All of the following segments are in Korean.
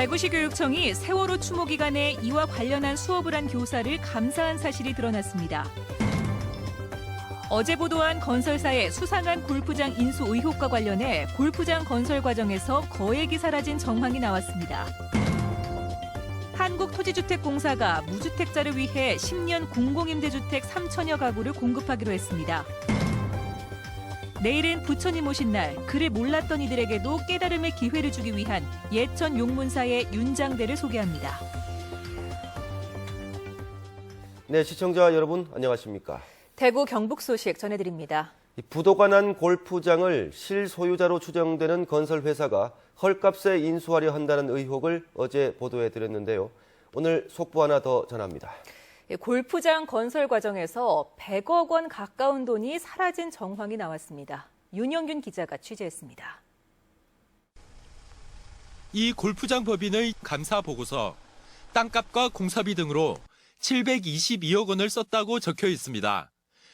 대구시 교육청이 세월호 추모 기간에 이와 관련한 수업을 한 교사를 감사한 사실이 드러났습니다. 어제 보도한 건설사의 수상한 골프장 인수 의혹과 관련해 골프장 건설 과정에서 거액이 사라진 정황이 나왔습니다. 한국토지주택공사가 무주택자를 위해 10년 공공임대주택 3천여 가구를 공급하기로 했습니다. 내일은 부처님 오신 날, 그를 몰랐던 이들에게도 깨달음의 기회를 주기 위한 예천 용문사의 윤장대를 소개합니다. 네, 시청자 여러분 안녕하십니까? 대구 경북 소식 전해드립니다. 부도가 난 골프장을 실소유자로 추정되는 건설회사가 헐값에 인수하려 한다는 의혹을 어제 보도해드렸는데요. 오늘 속보 하나 더 전합니다. 골프장 건설 과정에서 100억 원 가까운 돈이 사라진 정황이 나왔습니다. 윤영균 기자가 취재했습니다. 이 골프장 법인의 감사 보고서, 땅값과 공사비 등으로 722억 원을 썼다고 적혀 있습니다.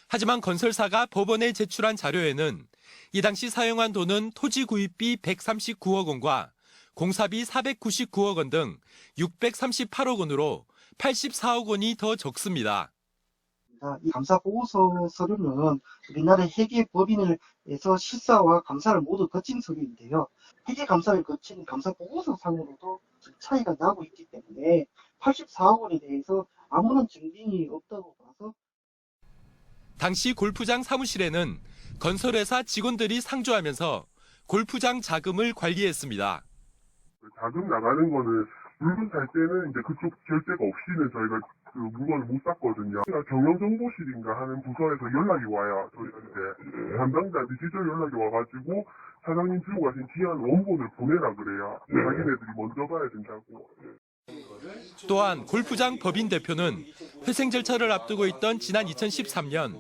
하지만 건설사가 법원에 제출한 자료에는 이 당시 사용한 돈은 토지 구입비 139억 원과 공사비 499억 원 등 638억 원으로 84억 원이 더 적습니다. 이 감사 보고서 서류는 우리나라 회계 법인에서 실사와 감사를 모두 거친 서류인데요. 회계 감사를 거친 감사 보고서 상으로도 차이가 나고 있기 때문에 84억 원에 대해서 아무런 증빙이 없다고 봐서 당시 골프장 사무실에는 건설회사 직원들이 상주하면서 골프장 자금을 관리했습니다. 자금 나가는 거는 물건 살 때는 이제 그쪽 결제가 없이는 저희가 그 물건을 못 샀거든요. 경영정보실인가 하는 부서에서 연락이 와요. 저희한테 담당자 미시절 연락이 와가지고 사장님 들고 가신 기한 원본을 보내라 그래요. 자기네들이 먼저 봐야 된다고. 또한 골프장 법인 대표는 회생 절차를 앞두고 있던 지난 2013년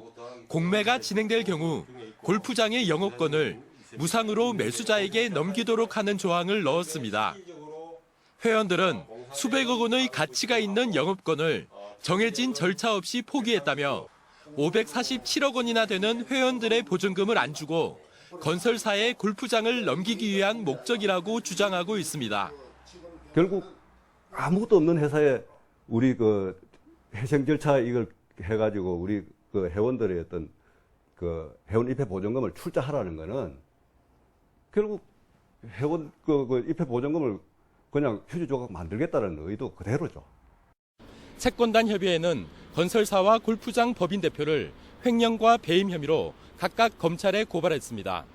공매가 진행될 경우 골프장의 영업권을 무상으로 매수자에게 넘기도록 하는 조항을 넣었습니다. 회원들은 수백억 원의 가치가 있는 영업권을 정해진 절차 없이 포기했다며 547억 원이나 되는 회원들의 보증금을 안 주고 건설사에 골프장을 넘기기 위한 목적이라고 주장하고 있습니다. 결국 아무것도 없는 회사에 우리 그 회생 절차 이걸 해가지고 우리 그 회원들의 어떤 그 회원 입회 보증금을 출자하라는 거는 결국 회원 그 입회 보증금을 그냥 휴지 조각 만들겠다는 의도 그대로죠. 채권단 협의회는 건설사와 골프장 법인 대표를 횡령과 배임 혐의로 각각 검찰에 고발했습니다.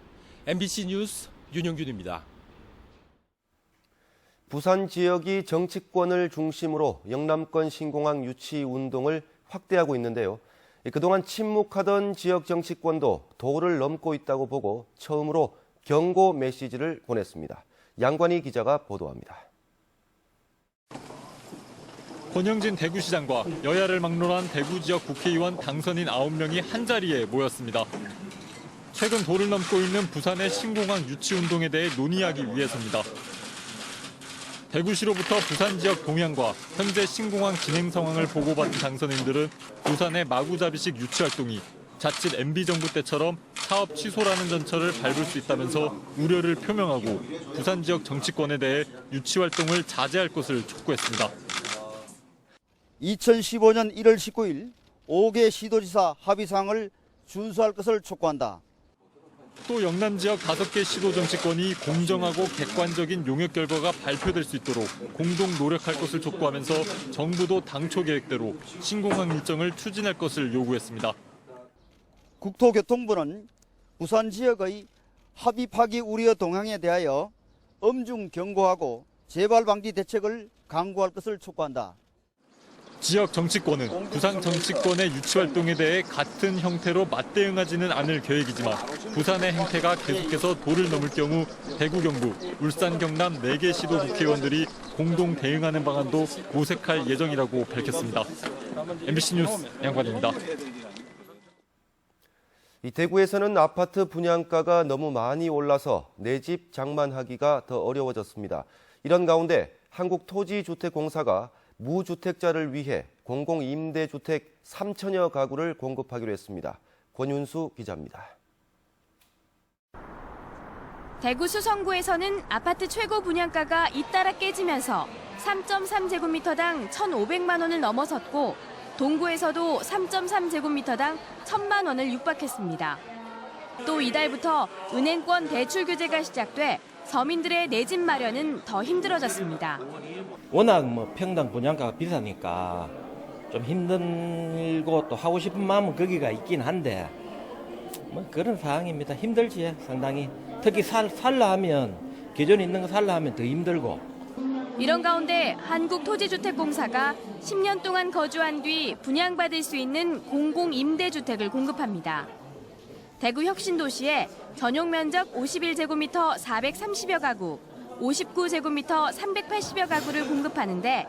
MBC 뉴스 윤영균입니다. 부산 지역이 정치권을 중심으로 영남권 신공항 유치 운동을 확대하고 있는데요. 그동안 침묵하던 지역 정치권도 도를 넘고 있다고 보고 처음으로 경고 메시지를 보냈습니다. 양관희 기자가 보도합니다. 권영진 대구시장과 여야를 막론한 대구 지역 국회의원 당선인 9명이 한자리에 모였습니다. 최근 도를 넘고 있는 부산의 신공항 유치 운동에 대해 논의하기 위해서입니다. 대구시로부터 부산 지역 동향과 현재 신공항 진행 상황을 보고받은 당선인들은 부산의 마구잡이식 유치 활동이 자칫 MB정부 때처럼 사업 취소라는 전철을 밟을 수 있다면서 우려를 표명하고 부산 지역 정치권에 대해 유치 활동을 자제할 것을 촉구했습니다. 2015년 1월 19일 5개 시도지사 합의사항을 준수할 것을 촉구한다. 또 영남 지역 5개 시도 정치권이 공정하고 객관적인 용역 결과가 발표될 수 있도록 공동 노력할 것을 촉구하면서 정부도 당초 계획대로 신공항 일정을 추진할 것을 요구했습니다. 국토교통부는 부산 지역의 합의 파기 우려 동향에 대하여 엄중 경고하고 재발 방지 대책을 강구할 것을 촉구한다. 지역 정치권은 부산 정치권의 유치 활동에 대해 같은 형태로 맞대응하지는 않을 계획이지만 부산의 행태가 계속해서 도를 넘을 경우 대구, 경북, 울산, 경남 4개 시도 국회의원들이 공동 대응하는 방안도 모색할 예정이라고 밝혔습니다. MBC 뉴스 양관입니다. 이 대구에서는 아파트 분양가가 너무 많이 올라서 내 집 장만하기가 더 어려워졌습니다. 이런 가운데 한국토지주택공사가 무주택자를 위해 공공임대주택 3천여 가구를 공급하기로 했습니다. 권윤수 기자입니다. 대구 수성구에서는 아파트 최고 분양가가 잇따라 깨지면서 3.3제곱미터당 1,500만 원을 넘어섰고 동구에서도 3.3제곱미터당 1,000만 원을 육박했습니다. 또 이달부터 은행권 대출 규제가 시작돼 서민들의 내 집 마련은 더 힘들어졌습니다. 워낙 평당 분양가가 비싸니까 좀 힘들고 또 하고 싶은 마음은 거기가 있긴 한데 그런 상황입니다. 힘들지 상당히. 특히 살라 하면 기존에 있는 거 살라 하면 더 힘들고. 이런 가운데 한국토지주택공사가 10년 동안 거주한 뒤 분양받을 수 있는 공공임대주택을 공급합니다. 대구 혁신도시에 전용 면적 51제곱미터 430여 가구, 59제곱미터 380여 가구를 공급하는데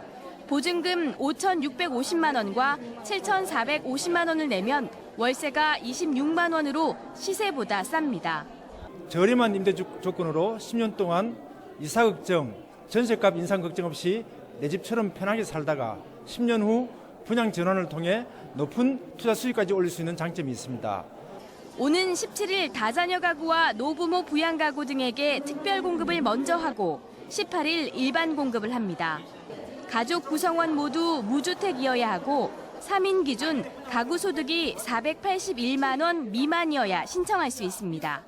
보증금 5,650만 원과 7,450만 원을 내면 월세가 26만 원으로 시세보다 쌉니다. 저렴한 임대 조건으로 10년 동안 이사 걱정, 전셋값 인상 걱정 없이 내 집처럼 편하게 살다가 10년 후 분양 전환을 통해 높은 투자 수익까지 올릴 수 있는 장점이 있습니다. 오는 17일 다자녀 가구와 노부모 부양 가구 등에게 특별 공급을 먼저 하고 18일 일반 공급을 합니다. 가족 구성원 모두 무주택이어야 하고 3인 기준 가구 소득이 481만 원 미만이어야 신청할 수 있습니다.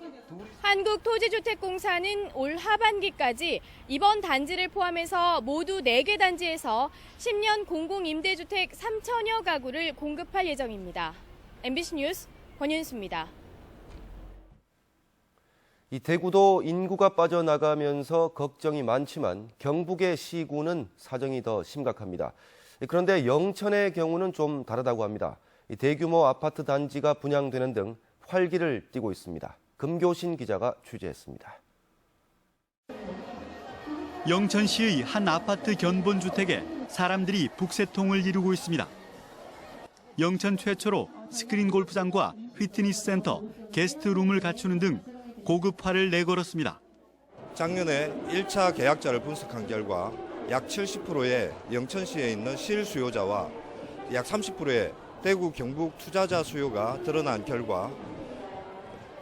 한국토지주택공사는 올 하반기까지 이번 단지를 포함해서 모두 4개 단지에서 10년 공공임대주택 3천여 가구를 공급할 예정입니다. MBC 뉴스 권윤수입니다. 이 대구도 인구가 빠져나가면서 걱정이 많지만 경북의 시구는 사정이 더 심각합니다. 그런데 영천의 경우는 좀 다르다고 합니다. 대규모 아파트 단지가 분양되는 등 활기를 띠고 있습니다. 금교신 기자가 취재했습니다. 영천시의 한 아파트 견본주택에 사람들이 북새통을 이루고 있습니다. 영천 최초로 스크린 골프장과 피트니스 센터, 게스트룸을 갖추는 등 고급화를 내걸었습니다. 작년에 1차 계약자를 분석한 결과 약 70%의 영천시에 있는 실수요자와 약 30%의 대구 경북 투자자 수요가 드러난 결과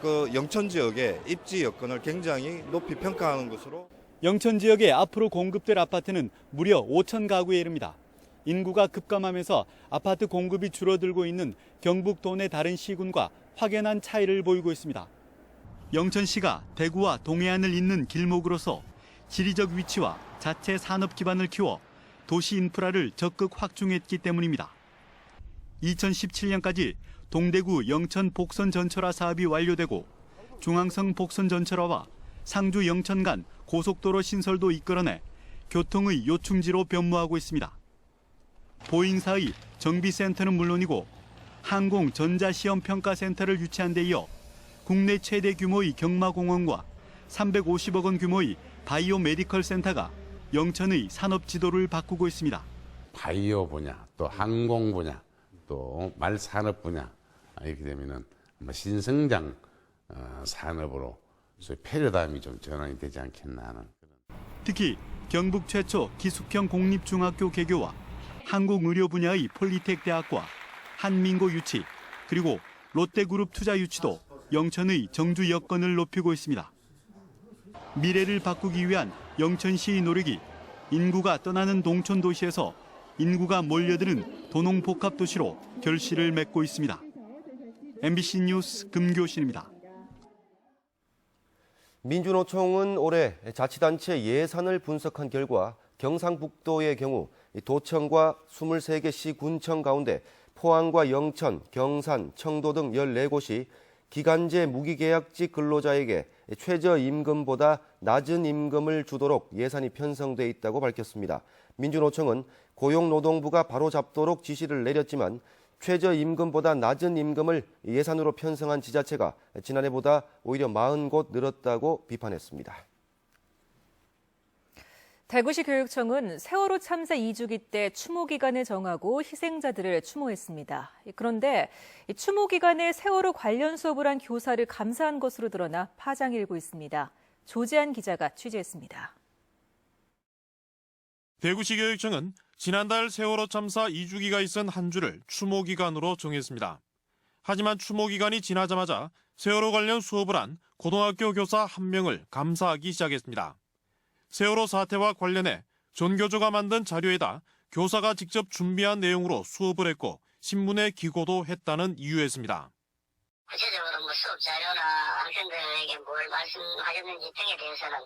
그 영천 지역의 입지 여건을 굉장히 높이 평가하는 것으로 영천 지역에 앞으로 공급될 아파트는 무려 5천 가구에 이릅니다. 인구가 급감하면서 아파트 공급이 줄어들고 있는 경북도 내 다른 시군과 확연한 차이를 보이고 있습니다. 영천시가 대구와 동해안을 잇는 길목으로서 지리적 위치와 자체 산업 기반을 키워 도시 인프라를 적극 확충했기 때문입니다. 2017년까지 동대구 영천 복선 전철화 사업이 완료되고 중앙성 복선 전철화와 상주 영천 간 고속도로 신설도 이끌어내 교통의 요충지로 변모하고 있습니다. 보잉사의 정비센터는 물론이고 항공 전자시험평가센터를 유치한 데 이어 국내 최대 규모의 경마공원과 350억 원 규모의 바이오 메디컬 센터가 영천의 산업 지도를 바꾸고 있습니다. 바이오 분야, 또 항공 분야, 또 말산업 분야 이렇게 되면은 신성장 산업으로 소위 패러다임이 좀 전환이 되지 않겠나 하는. 특히 경북 최초 기숙형 공립중학교 개교와 한국의료 분야의 폴리텍 대학과 한민고 유치 그리고 롯데그룹 투자 유치도 영천의 정주 여건을 높이고 있습니다. 미래를 바꾸기 위한 영천시의 노력이 인구가 떠나는 동촌 도시에서 인구가 몰려드는 도농복합 도시로 결실을 맺고 있습니다. MBC 뉴스 금교신입니다. 민주노총은 올해 자치단체 예산을 분석한 결과 경상북도의 경우 도청과 23개 시군청 가운데 포항과 영천, 경산, 청도 등 14곳이 기간제 무기계약직 근로자에게 최저임금보다 낮은 임금을 주도록 예산이 편성돼 있다고 밝혔습니다. 민주노총은 고용노동부가 바로잡도록 지시를 내렸지만 최저임금보다 낮은 임금을 예산으로 편성한 지자체가 지난해보다 오히려 40곳 늘었다고 비판했습니다. 대구시 교육청은 세월호 참사 2주기 때 추모 기간을 정하고 희생자들을 추모했습니다. 그런데 추모 기간에 세월호 관련 수업을 한 교사를 감사한 것으로 드러나 파장이 일고 있습니다. 조지한 기자가 취재했습니다. 대구시 교육청은 지난달 세월호 참사 2주기가 있은 한 주를 추모 기간으로 정했습니다. 하지만 추모 기간이 지나자마자 세월호 관련 수업을 한 고등학교 교사 1명을 감사하기 시작했습니다. 세월호 사태와 관련해 전교조가 만든 자료에다 교사가 직접 준비한 내용으로 수업을 했고 신문에 기고도 했다는 이유였습니다. 구체적으로 수업 자료나 학생들에게 뭘 말씀하셨는지 등에 대해서는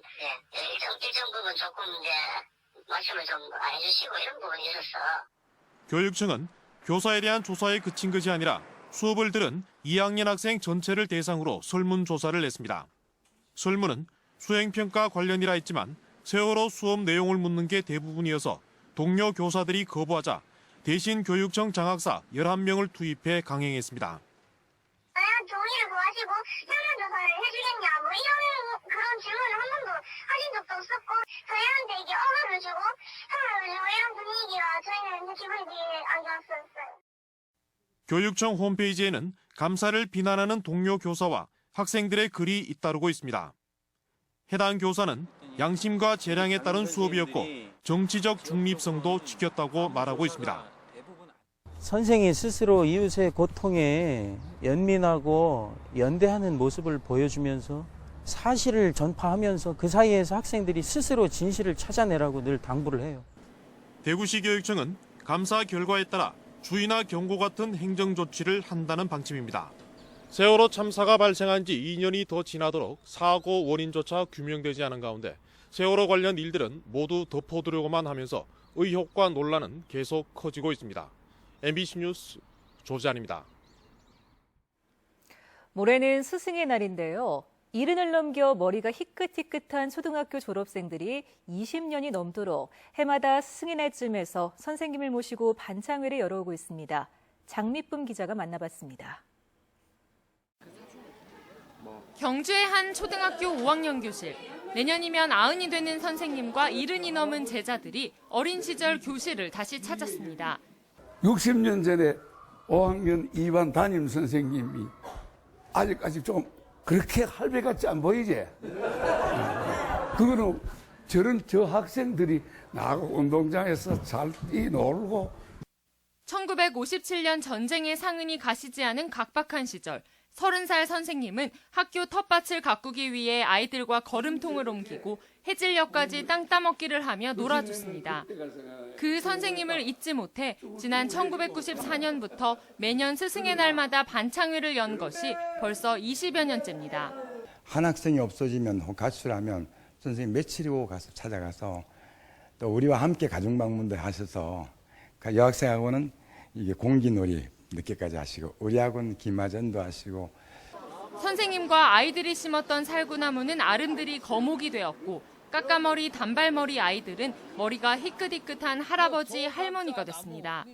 일정 부분 조금 말씀을 좀 안 해주시고 이런 부분이 있었어. 교육청은 교사에 대한 조사에 그친 것이 아니라 수업을 들은 2학년 학생 전체를 대상으로 설문조사를 냈습니다. 설문은 수행평가 관련이라 했지만 세월호 수업 내용을 묻는 게 대부분이어서 동료 교사들이 거부하자 대신 교육청 장학사 11명을 투입해 강행했습니다. 동의를 구하시고 설문조사를 해주겠냐 이런 그런 질문을 한 번도 하신 적도 없었고 저희한테 이게 허가를 주고 이런 분위기가 저희는 기분이 되게 안 좋았었어요. 교육청 홈페이지에는 감사를 비난하는 동료 교사와 학생들의 글이 잇따르고 있습니다. 해당 교사는 양심과 재량에 따른 수업이었고 정치적 중립성도 지켰다고 말하고 있습니다. 선생이 스스로 이웃의 고통에 연민하고 연대하는 모습을 보여주면서 사실을 전파하면서 그 사이에서 학생들이 스스로 진실을 찾아내라고 늘 당부를 해요. 대구시 교육청은 감사 결과에 따라 주의나 경고 같은 행정 조치를 한다는 방침입니다. 세월호 참사가 발생한 지 2년이 더 지나도록 사고 원인조차 규명되지 않은 가운데 세월호 관련 일들은 모두 덮어두려고만 하면서 의혹과 논란은 계속 커지고 있습니다. MBC 뉴스 조지안입니다. 모레는 스승의 날인데요. 70을 넘겨 머리가 희끗희끗한 초등학교 졸업생들이 20년이 넘도록 해마다 스승의 날쯤에서 선생님을 모시고 반창회를 열어오고 있습니다. 장미쁨 기자가 만나봤습니다. 경주의 한 초등학교 5학년 교실. 내년이면 90이 되는 선생님과 70이 넘은 제자들이 어린 시절 교실을 다시 찾았습니다. 60년 전에 5학년 2반 담임 선생님이 아직까지 좀 그렇게 할배 같지 안 보이지? 그거는 저 학생들이 나하고 운동장에서 잘 뛰놀고 1957년 전쟁의 상흔이 가시지 않은 각박한 시절 30살 선생님은 학교 텃밭을 가꾸기 위해 아이들과 걸음통을 옮기고 해질녘까지 땅 따먹기를 하며 놀아줬습니다. 그 선생님을 잊지 못해 지난 1994년부터 매년 스승의 날마다 반창회를 연 것이 벌써 20여 년째입니다. 한 학생이 없어지면 가출하면 선생님 며칠 후 가서 찾아가서 또 우리와 함께 가족 방문도 하셔서 여학생하고는 이게 공기놀이 늦게까지 하시고 우리하고는 기마전도 하시고 선생님과 아이들이 심었던 살구나무는 아름드리 거목이 되었고 까까머리 단발머리 아이들은 머리가 희끗희끗한 할아버지 할머니가 됐습니다.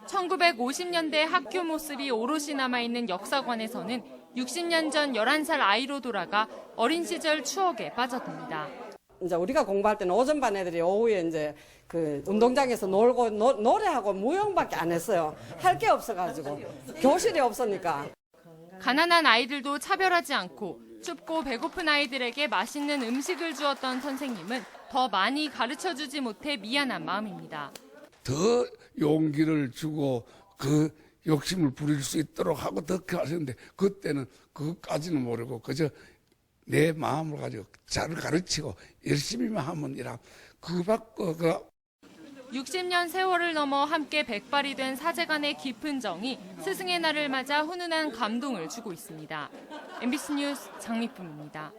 1950년대 학교 모습이 오롯이 남아있는 역사관에서는 60년 전 11살 아이로 돌아가 어린 시절 추억에 빠져듭니다. 이제 우리가 공부할 때는 오전반 애들이 오후에 이제 그 운동장에서 놀고 노래하고 무용밖에 안 했어요. 할 게 없어가지고 교실이 없으니까. 가난한 아이들도 차별하지 않고 춥고 배고픈 아이들에게 맛있는 음식을 주었던 선생님은 더 많이 가르쳐주지 못해 미안한 마음입니다. 더 용기를 주고 그 욕심을 부릴 수 있도록 하고 더 하셨는데 그때는 그것까지는 모르고 그저 내 마음을 가지고 잘 가르치고 열심히만 하면 이라 그밖에 60년 세월을 넘어 함께 백발이 된 사제간의 깊은 정이 스승의 날을 맞아 훈훈한 감동을 주고 있습니다. MBC 뉴스 장미쁨입니다.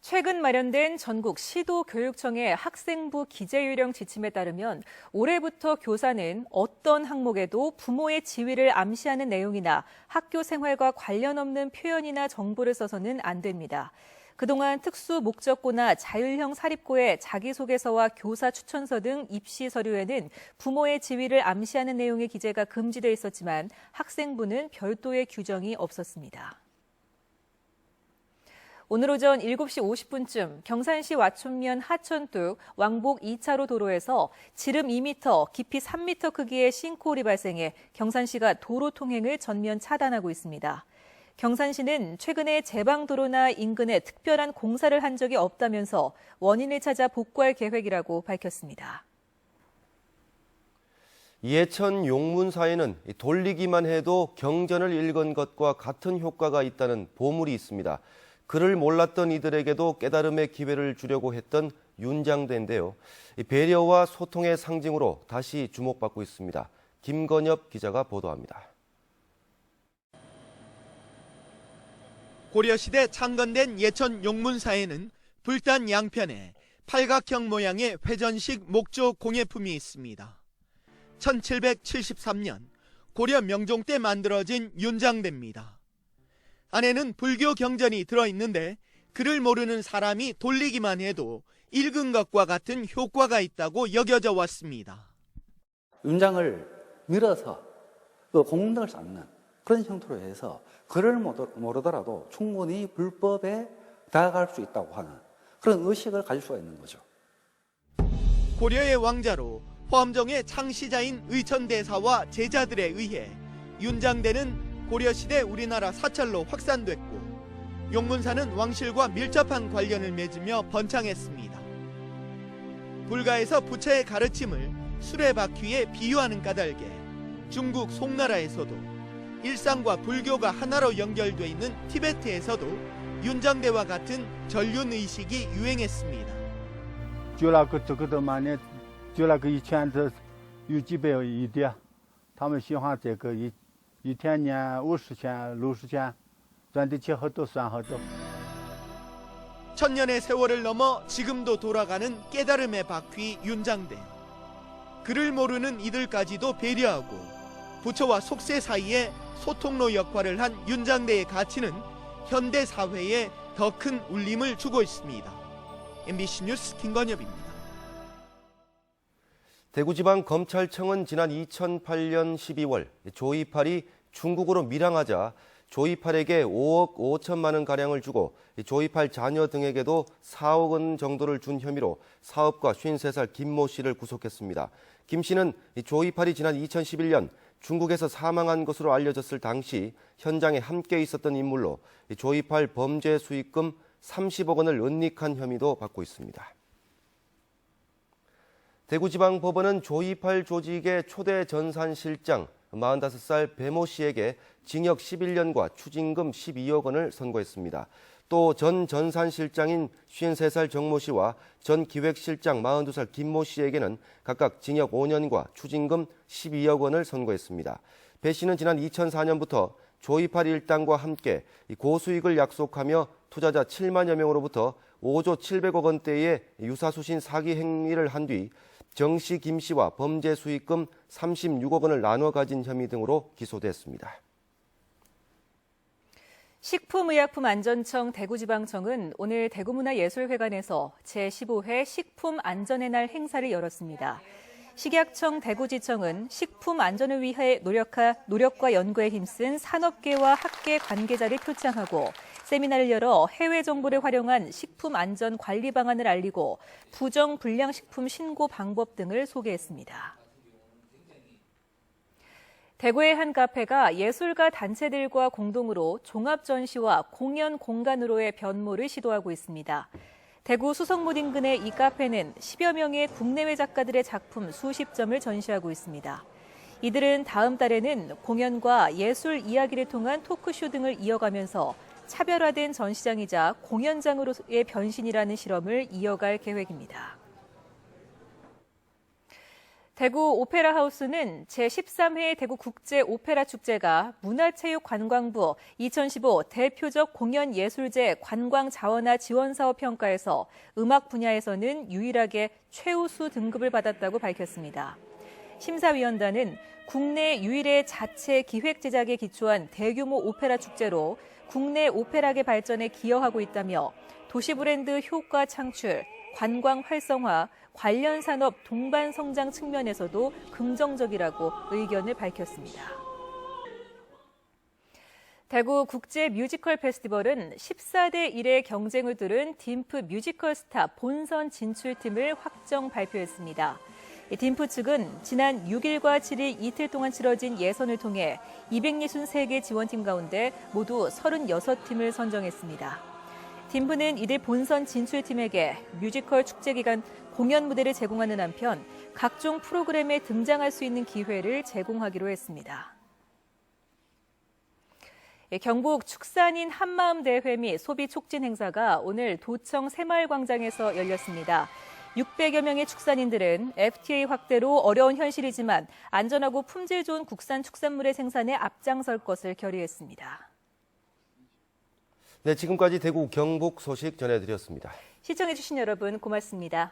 최근 마련된 전국 시도교육청의 학생부 기재요령 지침에 따르면 올해부터 교사는 어떤 항목에도 부모의 지위를 암시하는 내용이나 학교 생활과 관련 없는 표현이나 정보를 써서는 안 됩니다. 그동안 특수 목적고나 자율형 사립고의 자기소개서와 교사 추천서 등 입시 서류에는 부모의 지위를 암시하는 내용의 기재가 금지돼 있었지만 학생부는 별도의 규정이 없었습니다. 오늘 오전 7시 50분쯤 경산시 와촌면 하천뚝 왕복 2차로 도로에서 지름 2m, 깊이 3m 크기의 싱크홀이 발생해 경산시가 도로 통행을 전면 차단하고 있습니다. 경산시는 최근에 제방도로나 인근에 특별한 공사를 한 적이 없다면서 원인을 찾아 복구할 계획이라고 밝혔습니다. 예천 용문사에는 돌리기만 해도 경전을 읽은 것과 같은 효과가 있다는 보물이 있습니다. 그를 몰랐던 이들에게도 깨달음의 기회를 주려고 했던 윤장대인데요. 배려와 소통의 상징으로 다시 주목받고 있습니다. 김건엽 기자가 보도합니다. 고려시대 창건된 예천 용문사에는 불단 양편에 팔각형 모양의 회전식 목조 공예품이 있습니다. 1773년 고려 명종 때 만들어진 윤장대입니다. 안에는 불교 경전이 들어있는데 그를 모르는 사람이 돌리기만 해도 읽은 것과 같은 효과가 있다고 여겨져 왔습니다. 윤장을 밀어서 그 공덕을 쌓는 그런 형태로 해서 그를 모르더라도 충분히 불법에 다가갈 수 있다고 하는 그런 의식을 가질 수가 있는 거죠. 고려의 왕자로 화엄정의 창시자인 의천대사와 제자들에 의해 윤장대는 고려시대 우리나라 사찰로 확산됐고 용문사는 왕실과 밀접한 관련을 맺으며 번창했습니다. 불가에서 부처의 가르침을 수레바퀴에 비유하는 까닭에 중국 송나라에서도 일상과 불교가 하나로 연결돼 있는 티베트에서도 윤장대와 같은 전륜의식이 유행했습니다. 以前是有几百亿的，他们喜欢这个一天年50钱、60钱，赚的钱好多算好多。 천년의 세월을 넘어 지금도 돌아가는 깨달음의 바퀴 윤장대. 그를 모르는 이들까지도 배려하고 부처와 속세 사이에 소통로 역할을 한 윤장대의 가치는 현대 사회에 더 큰 울림을 주고 있습니다. MBC 뉴스 김건엽입니다. 대구지방검찰청은 지난 2008년 12월 조이팔이 중국으로 밀항하자 조이팔에게 5억 5천만 원가량을 주고 조이팔 자녀 등에게도 4억 원 정도를 준 혐의로 사업가 53살 김모 씨를 구속했습니다. 김 씨는 조이팔이 지난 2011년 중국에서 사망한 것으로 알려졌을 당시 현장에 함께 있었던 인물로 조이팔 범죄 수익금 30억 원을 은닉한 혐의도 받고 있습니다. 대구지방법원은 조이팔 조직의 초대 전산실장 45살 배모 씨에게 징역 11년과 추징금 12억 원을 선고했습니다. 또 전 전산실장인 53살 정모 씨와 전 기획실장 42살 김모 씨에게는 각각 징역 5년과 추징금 12억 원을 선고했습니다. 배 씨는 지난 2004년부터 조이팔 일당과 함께 고수익을 약속하며 투자자 7만여 명으로부터 5조 700억 원대의 유사수신 사기 행위를 한 뒤 정 씨, 김 씨와 범죄 수익금 36억 원을 나눠 가진 혐의 등으로 기소됐습니다. 식품의약품안전청 대구지방청은 오늘 대구문화예술회관에서 제15회 식품안전의 날 행사를 열었습니다. 식약청 대구지청은 식품 안전을 위해 노력과 연구에 힘쓴 산업계와 학계 관계자를 표창하고 세미나를 열어 해외 정보를 활용한 식품 안전 관리 방안을 알리고 부정 불량식품 신고 방법 등을 소개했습니다. 대구의 한 카페가 예술가 단체들과 공동으로 종합 전시와 공연 공간으로의 변모를 시도하고 있습니다. 대구 수성못 인근의 이 카페는 10여 명의 국내외 작가들의 작품 수십 점을 전시하고 있습니다. 이들은 다음 달에는 공연과 예술 이야기를 통한 토크쇼 등을 이어가면서 차별화된 전시장이자 공연장으로의 변신이라는 실험을 이어갈 계획입니다. 대구 오페라 하우스는 제13회 대구 국제 오페라 축제가 문화체육관광부 2015 대표적 공연예술제 관광 자원화 지원 사업 평가에서 음악 분야에서는 유일하게 최우수 등급을 받았다고 밝혔습니다. 심사위원단은 국내 유일의 자체 기획 제작에 기초한 대규모 오페라 축제로 국내 오페라계 발전에 기여하고 있다며 도시 브랜드 효과 창출, 관광 활성화, 관련 산업 동반 성장 측면에서도 긍정적이라고 의견을 밝혔습니다. 대구 국제 뮤지컬 페스티벌은 14대 1의 경쟁을 뚫은 딤프 뮤지컬 스타 본선 진출팀을 확정 발표했습니다. 딤프 측은 지난 6일과 7일 이틀 동안 치러진 예선을 통해 263개 지원팀 가운데 모두 36팀을 선정했습니다. 딤프는 이들 본선 진출팀에게 뮤지컬 축제 기간 공연 무대를 제공하는 한편 각종 프로그램에 등장할 수 있는 기회를 제공하기로 했습니다. 경북 축산인 한마음대회 및 소비 촉진 행사가 오늘 도청 새마을광장에서 열렸습니다. 600여 명의 축산인들은 FTA 확대로 어려운 현실이지만 안전하고 품질 좋은 국산 축산물의 생산에 앞장설 것을 결의했습니다. 네, 지금까지 대구 경북 소식 전해드렸습니다. 시청해주신 여러분 고맙습니다.